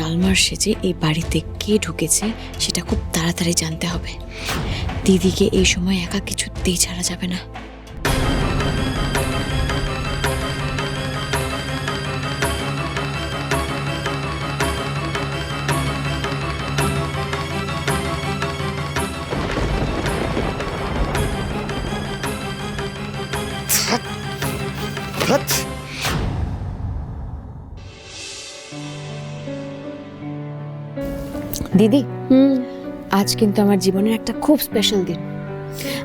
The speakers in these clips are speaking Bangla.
ডালমার সেজে এই বাড়িতে কে ঢুকেছে সেটা খুব তাড়াতাড়ি জানতে হবে। দিদিকে এই সময় একা কিছুতেই ছাড়া যাবে না। দিদি, আজ কিন্তু আমার জীবনের একটা খুব স্পেশাল দিন।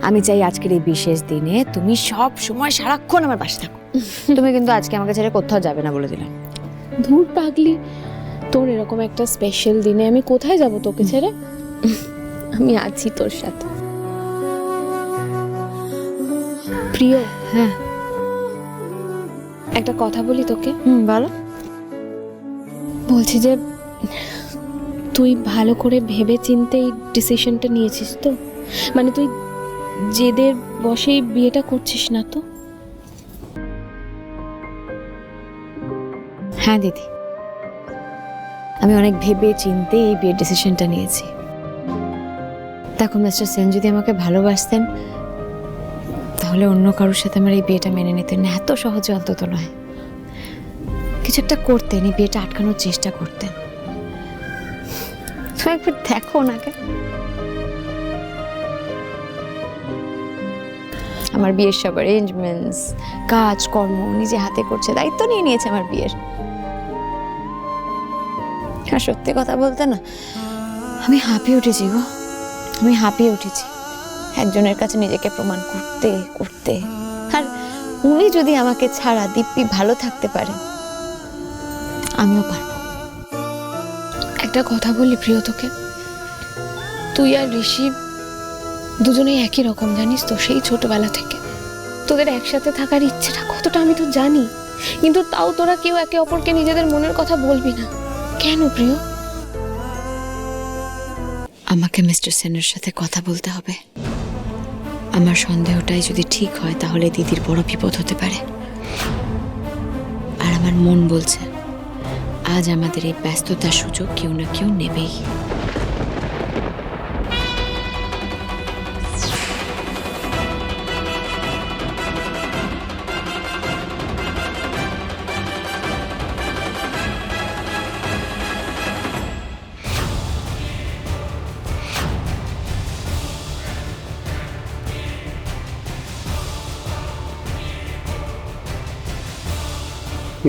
আমি চাই আজকের এই বিশেষ দিনে তুমি সব সময় সারাক্ষণ আমার পাশে থাকো। তুমি কিন্তু আজকে আমাকে ছেড়ে কোথাও যাবে না বলে দিলাম। ধুর পাগলি, তোর এরকম একটা স্পেশাল দিনে আমি কোথায় যাব তোকে ছেড়ে? আমি আছি তোর সাথে। প্রিয়, হ্যাঁ একটা কথা বলি তোকে। বলো। বলছি যে তুই ভালো করে ভেবে চিন্তে এই ডিসিশনটা নিয়েছিস তো? মানে তুই জেদের বসেই বিয়েটা করছিস না তো? হ্যাঁ দিদি, আমি অনেক ভেবে চিন্তে এই বিয়ের ডিসিশনটা নিয়েছি। দেখো মিস্টার সেন যদি আমাকে ভালোবাসতেন তাহলে অন্য কারোর সাথে আমার এই বিয়েটা মেনে নিতেন না, এত সহজে অন্তত নয়। কিছু একটা করতেন, এই বিয়েটা আটকানোর চেষ্টা করতেন। তো একবার দেখো ওনাকে। আমার বিয়ের সব অ্যারেঞ্জমেন্টস, কাজ কর্ম নিজে হাতে করছে, দায়িত্ব নিয়ে নিয়েছে আমার বিয়ের। আর সত্যি কথা বলতে না, আমি হাঁপিয়ে উঠেছি গো, আমি হাঁপিয়ে উঠেছি একজনের কাছে নিজেকে প্রমাণ করতে করতে। আর উনি যদি আমাকে ছাড়া দিব্যি ভালো থাকতে পারে, আমিও পারবো। একটা কথা বলি প্রিয় তোকে, তুই আর ঋষি দুজনেই একই রকম, জানিস তো, সেই ছোটবেলা থেকে। তোদের একসাথে থাকার ইচ্ছেটা কতটা আমি তো জানি, কিন্তু তাও তোরা কেউ একে অপরকে নিজেদের মনের কথা বলবি না কেন প্রিয়? আমাকে মিস্টার সেনের সাথে কথা বলতে হবে। আমার সন্দেহটাই যদি ঠিক হয় তাহলে দিদির বড় বিপদ হতে পারে। আর আমার মন বলছে আজ আমাদের এই ব্যস্ততার সুযোগ কেউ না কেউ নেবেই।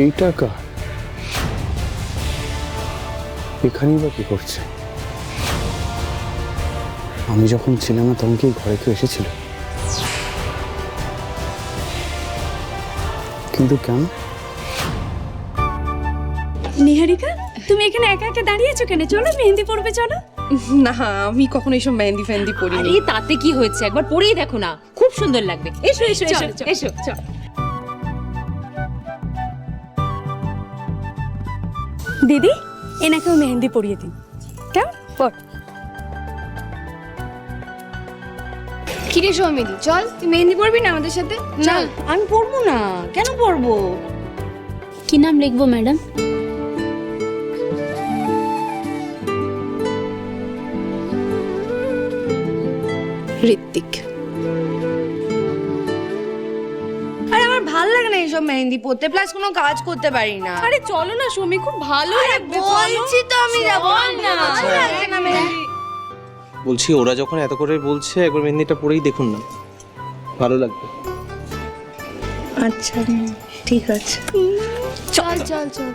এই টাকা এখানেই বা কি করছে? আমি যখন ছিলাম না তখন কি ঘরে কেউ এসেছিল? কিন্তু কেন? নিহারিকা, তুমি এখানে একা একা দাঁড়িয়ে আছো কেন? চলো মেহেন্দি পড়বে, চলো। না, আমি কখনো এইসব মেহেন্দি ফেন্দি পরিনি। আরে তাতে কি হয়েছে, একবার পরেই দেখো না, খুব সুন্দর লাগবে। এসো এসো এসো এসো। চল। দিদি, এনাকেও মেহেন্দি পরিয়ে দিন। কেমন পড়। কিরে সৌমিলি, চল, তুই মেহেন্দি পরবি না আমাদের সাথে? না, আমি পরবো না। কেন পরবো? কি নাম লিখবো ম্যাডাম? ঋত্বিক। আরে আমার ভালো লাগে না এইসব মেহেন্দি পরতে, প্লাস কোনো কাজ করতে পারি না। আরে চলো না সৌমি, খুব ভালো লাগবে। বলছি তো আমি যাবো না। ভালো লাগছে না মেহেন্দি। বলছি ওরা যখন এত করে বলছে একবার মেহেন্দিটা পরেই দেখুন না, ভালো লাগবে। আচ্ছা ঠিক আছে, চল চল চল।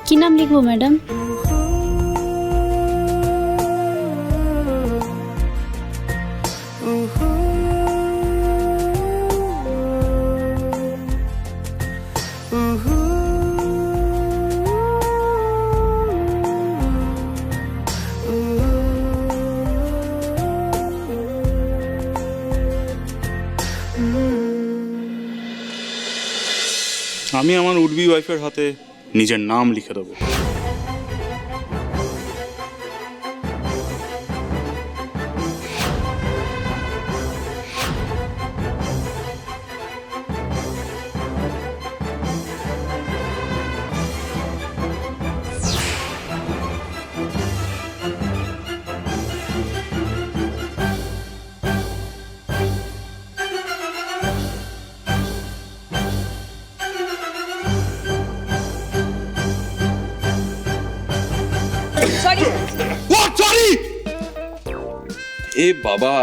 কি নাম লিখবো ম্যাডাম? আমি আমার উডবি ওয়াইফের হাতে নিজের নাম লিখে দেবো। এ বাবা,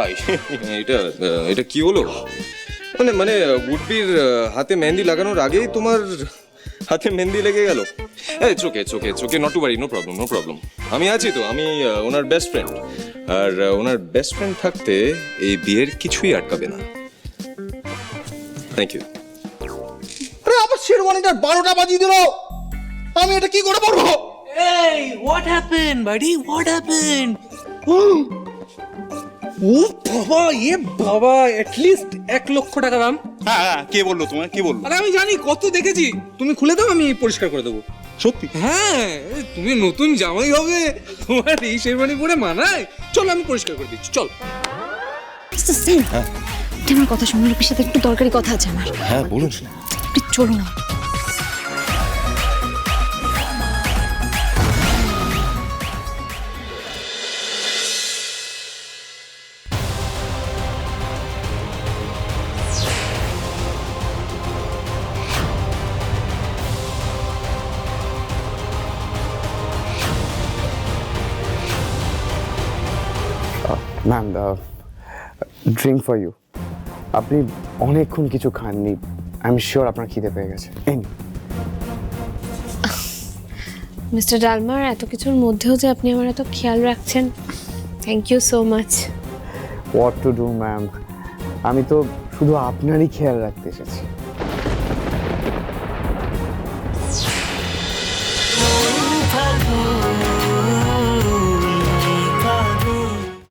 এটা এটা কি হলো? মানে মানে উডবির হাতে মেহেন্দি লাগানোর আগেই তোমার হাতে মেহেন্দি লেগে গেল। এই চোখে চোখে চোখে, not to worry, no problem no problem. আমি আছি তো, আমি ওনার বেস্ট ফ্রেন্ড। আর ওনার বেস্ট ফ্রেন্ড থাকতে এই বিয়ের কিছুই আটকাবে না। Thank you. আরে আবার শেরওয়ানিটার 12টা বাজিয়ে দিল, আমি এটা কি করে পরবো? এই হোয়াট হ্যাপেন্ড বাডি, হোয়াট হ্যাপেন্ড? ও বাবা, এ বাবা, অ্যাটলিস্ট 1 লক্ষ টাকা দাম। হ্যাঁ হ্যাঁ, কে বললো তোমায়, কি বললো? আরে আমি জানি, কত দেখেছি। তুমি খুলে দাও, আমি পরিষ্কার করে দেবো। সত্যি? হ্যাঁ, তুমি নতুন জামাই হবে, তোমার এই শেরওয়ানি পরে মানায়। চলো আমি পরিষ্কার করে দিচ্ছি, চল। আমার কথা শুনুন, লোকের সাথে একটু দরকারি কথা আছে আমার। হ্যাঁ বলুন। একটু চলো না। Ma'am, drink for you. আপনি অনেকক্ষণ কিছু খাননি, আই এম শিওর আপনার খিদে পেয়ে গেছে। মিস্টার ডালমার, এত কিছুর মধ্যেও যে আপনি আমার এত খেয়াল রাখছেন, thank you so much. What to do ma'am, আমি তো শুধু আপনারই খেয়াল রাখতে এসেছি।